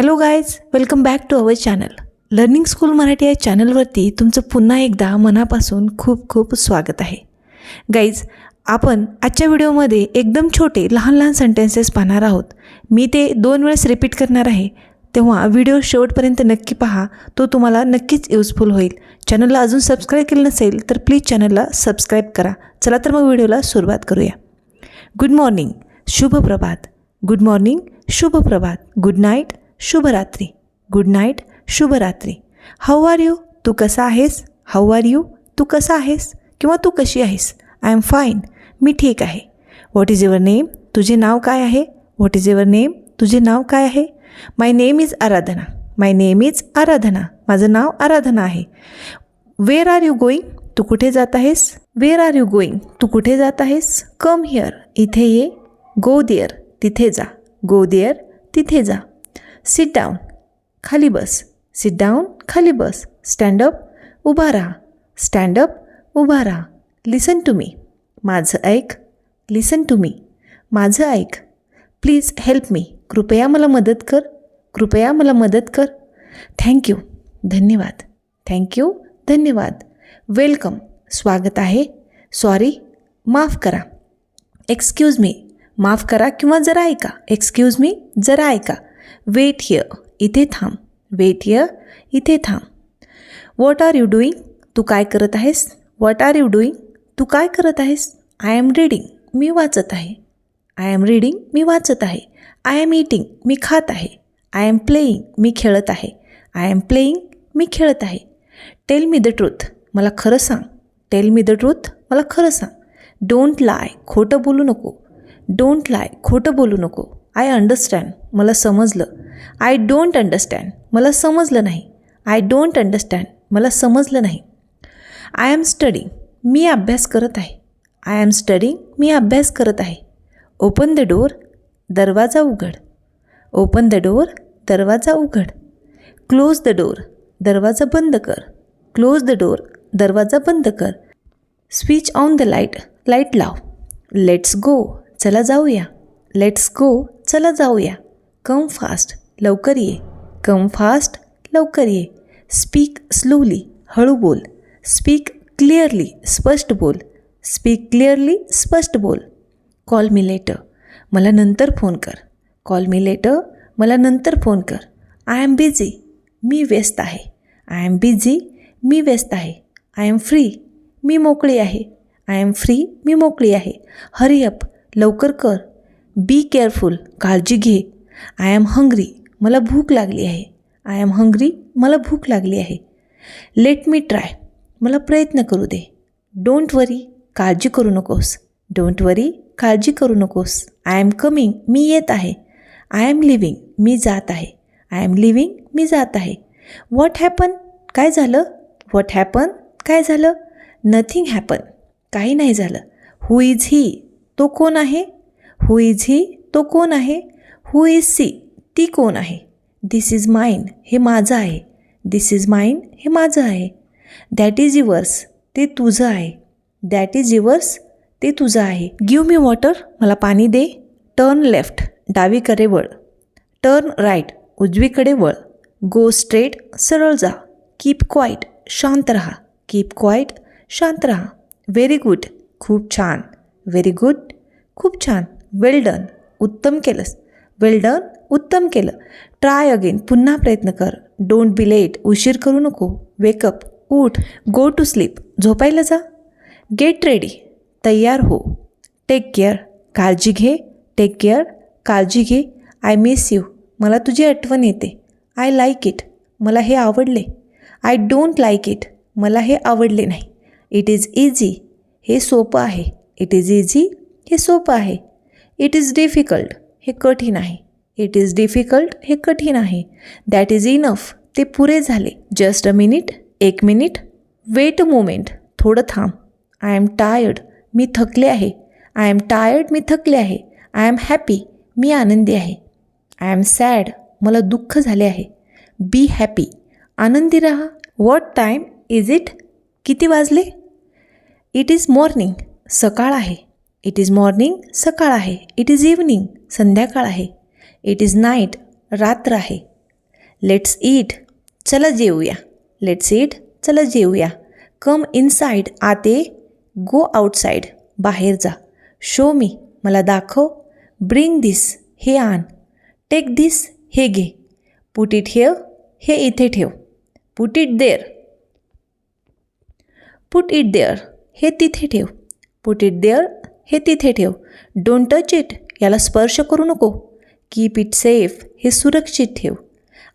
Hello guys, welcome back to our channel. Learning school Marathi या चॅनलवरती तुमचं पुन्हा एकदा मनापासून खूप खूप स्वागत आहे. गाईज, आपण आजच्या व्हिडिओमध्ये एकदम छोटे लहान लहान सेंटेन्सेस पाहणार आहोत. मी ते 2 वेळेस रिपीट करणार आहे, तेव्हा व्हिडिओ शेवटपर्यंत नक्की पहा. तो तुम्हाला नक्कीच यूजफुल होईल. चॅनलला अजून सबस्क्राईब केलं नसेल तर प्लीज चॅनलला सबस्क्राईब करा. चला तर मग व्हिडिओला सुरुवात करूया. गुड मॉर्निंग, शुभ प्रभात. गुड मॉर्निंग, शुभ प्रभात. गुड नाईट, शुभरात्री. गुड नाईट, शुभरात्री. हाऊ आर यू, तू कसा आहेस. हाऊ आर यू, तू कसा आहेस किंवा तू कशी आहेस. आय एम फाईन, मी ठीक आहे. व्हॉट इज युअर नेम, तुझे नाव काय आहे. व्हॉट इज युअर नेम, तुझे नाव काय आहे. My name is Aradhana. My name is Aradhana, माझं नाव आराधना आहे. वेअर आर यू गोईंग, तू कुठे जात आहेस. वेअर आर यू गोईंग, तू कुठे जात आहेस. कम हिअर, इथे ये. गो देअर, तिथे जा. गो देअर, तिथे जा. सिट डाऊन, खाली बस. सिट डाऊन, खाली बस. स्टँड अप, उभा राहा. स्टँड अप, उभा राहा. लिसन टू मी, माझं ऐक. लिसन टू मी, माझं ऐक. प्लीज हेल्प मी, कृपया मला मदत कर. कृपया मला मदत कर. थँक्यू, धन्यवाद. थँक्यू, धन्यवाद. वेलकम, स्वागत आहे. सॉरी, माफ करा. एक्सक्यूज मी, माफ करा किंवा जरा ऐका. एक्सक्यूज मी, जरा ऐका. वेट हिअर, इथे थांब. वेट हिअर, इथे थांब. व्हॉट आर यू डुईंग, तू काय करत आहेस. व्हॉट आर यू डुईंग, तू काय करत आहेस. आय एम रीडिंग, मी वाचत आहे. आय एम रीडिंग, मी वाचत आहे. आय एम ईटिंग, मी खात आहे. आय एम प्लेईंग, मी खेळत आहे. आय एम प्लेईंग, मी खेळत आहे. टेल मी द ट्रूथ, मला खरं सांग. टेल मी द ट्रूथ, मला खरं सांग. डोंट लाय, खोटं बोलू नको. डोंट लाय, खोटं बोलू नको. आय अंडरस्टँड, मला समजलं. आय डोंट अंडरस्टँड, मला समजलं नाही. आय डोंट अंडरस्टँड, मला समजलं नाही. आय एम स्टडिंग, मी अभ्यास करत आहे. आय एम स्टडिंग, मी अभ्यास करत आहे. ओपन द डोअर, दरवाजा उघड. ओपन द डोअर, दरवाजा उघड. क्लोज द डोअर, दरवाजा बंद कर. क्लोज द डोअर, दरवाजा बंद कर. Switch on the light, light लाव. लेट्स गो, चला जाऊया. लेट्स गो, चला जाऊया. कम फास्ट, लवकर ये. कम फास्ट, लवकर ये. स्पीक स्लोली, हळू बोल. स्पीक क्लिअरली, स्पष्ट बोल. स्पीक क्लिअरली, स्पष्ट बोल. कॉल मी लेटर, मला नंतर फोन कर. कॉल मी लेटर, मला नंतर फोन कर. आय एम बिझी, मी व्यस्त आहे. आय एम बिझी, मी व्यस्त आहे. आय एम फ्री, मी मोकळी आहे. आय एम फ्री, मी मोकळी आहे. हरी अप, लवकर कर. बी केअरफुल, काळजी घे. आय एम हंग्री, मला भूक लागली आहे. आय एम हंग्री, मला भूक लागली आहे. लेट मी ट्राय, मला प्रयत्न करू दे. डोंट वरी, काळजी करू नकोस. डोंट वरी, काळजी करू नकोस. आय एम कमिंग, मी येत आहे. आय एम लिव्हिंग, मी जात आहे. आय एम लिव्हिंग, मी जात आहे. व्हॉट हॅपन, काय झालं. व्हॉट हॅपन, काय झालं. नथिंग हॅपन, काही नाही झालं. हू इज ही, तो कोण आहे. हू इज ही, तो कोण आहे. हू इज सी, ती कोण आहे. दिस इज माईन, हे माझं आहे. दिस इज माईन, हे माझं आहे. दॅट इज युअर्स, ते तुझं आहे. दॅट इज युअर्स, ते तुझं आहे. गिव्ह मी वॉटर, मला पाणी दे. टर्न लेफ्ट, डावीकडे वळ. टर्न राईट, उजवीकडे वळ. गो स्ट्रेट, सरळ जा. कीप क्वाईट, शांत रहा. कीप क्वाईट, शांत रहा. व्हेरी गुड, खूप छान. व्हेरी गुड, खूप छान. वेल डन, उत्तम केलंस. वेल डन, उत्तम केलं. ट्राय अगेन, पुन्हा प्रयत्न कर. डोंट बी लेट, उशीर करू नको. वेकअप, उठ. गो टू स्लीप, झोपायला जा. गेट रेडी, तयार हो. टेक केअर, काळजी घे. टेक केअर, काळजी घे. आय मिस यू, मला तुझी आठवण येते. आय लाईक इट, मला हे आवडले. आय डोंट लाईक इट, मला हे आवडले नाही. इट इज इझी, हे सोपं आहे. इट इज इझी, हे सोपं आहे. इट इज डिफिकल्ट, हे कठीण आहे. इट इज डिफिकल्ट, हे कठीण आहे. दॅट इज इनफ, ते पुरे झाले. जस्ट अ मिनिट, एक मिनिट. वेट अ मोमेंट, थोडं थांब. आय एम टायर्ड, मी थकले आहे. आय एम टायर्ड, मी थकले आहे. आय एम हॅपी, मी आनंदी आहे. आय एम सॅड, मला दुःख झाले आहे. बी हॅपी, आनंदी राहा. व्हॉट टाईम इज इट, किती वाजले. इट इज मॉर्निंग, सकाळ आहे. इट इज मॉर्निंग, सकाळ आहे. इट इज इव्हनिंग, संध्याकाळ आहे. इट इज नाईट, रात्र आहे. लेट्स ईट, चला जेवूया. लेट्स ईट, चला जेवूया. कम इनसाइड, आत ये. गो आउटसाइड, बाहेर जा. शो मी, मला दाखव. ब्रिंग दिस, हे आण. टेक दिस, हे घे. पुट इट हिअर, हे इथे ठेव. Put it there. Put it there, हे तिथे ठेव. पुट इट देअर, हे तिथे ठेव. डोंट टच इट, याला स्पर्श करू नको. कीप इट सेफ, हे सुरक्षित ठेव.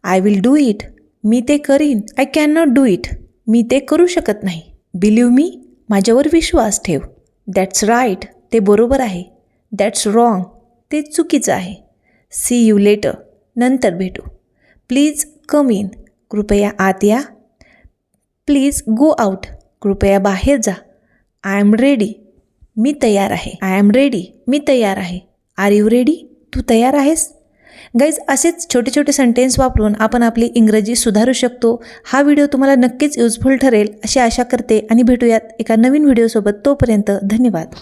आय विल डू इट, मी ते करीन. I can not do it, मी ते करू शकत नाही. बिलीव्ह मी, माझ्यावर विश्वास ठेव. दॅट्स राईट, ते बरोबर आहे. दॅट्स रॉंग, ते चुकीचं आहे. सी यू लेटर, नंतर भेटू. प्लीज कम इन, कृपया आत या. प्लीज गो आउट, कृपया बाहेर जा. आय एम रेडी, मी तयार आहे. आय एम रेडी, मी तयार आहे. आर यू रेडी, तू तयार आहेस? गाईज, असेच छोटे छोटे सेंटेन्स वापरून आपण आपली इंग्रजी सुधारू शकतो. हा व्हिडिओ तुम्हाला नक्कीच युजफुल ठरेल अशी आशा करते आणि भेटूयात एका नवीन व्हिडिओसोबत. तोपर्यंत धन्यवाद.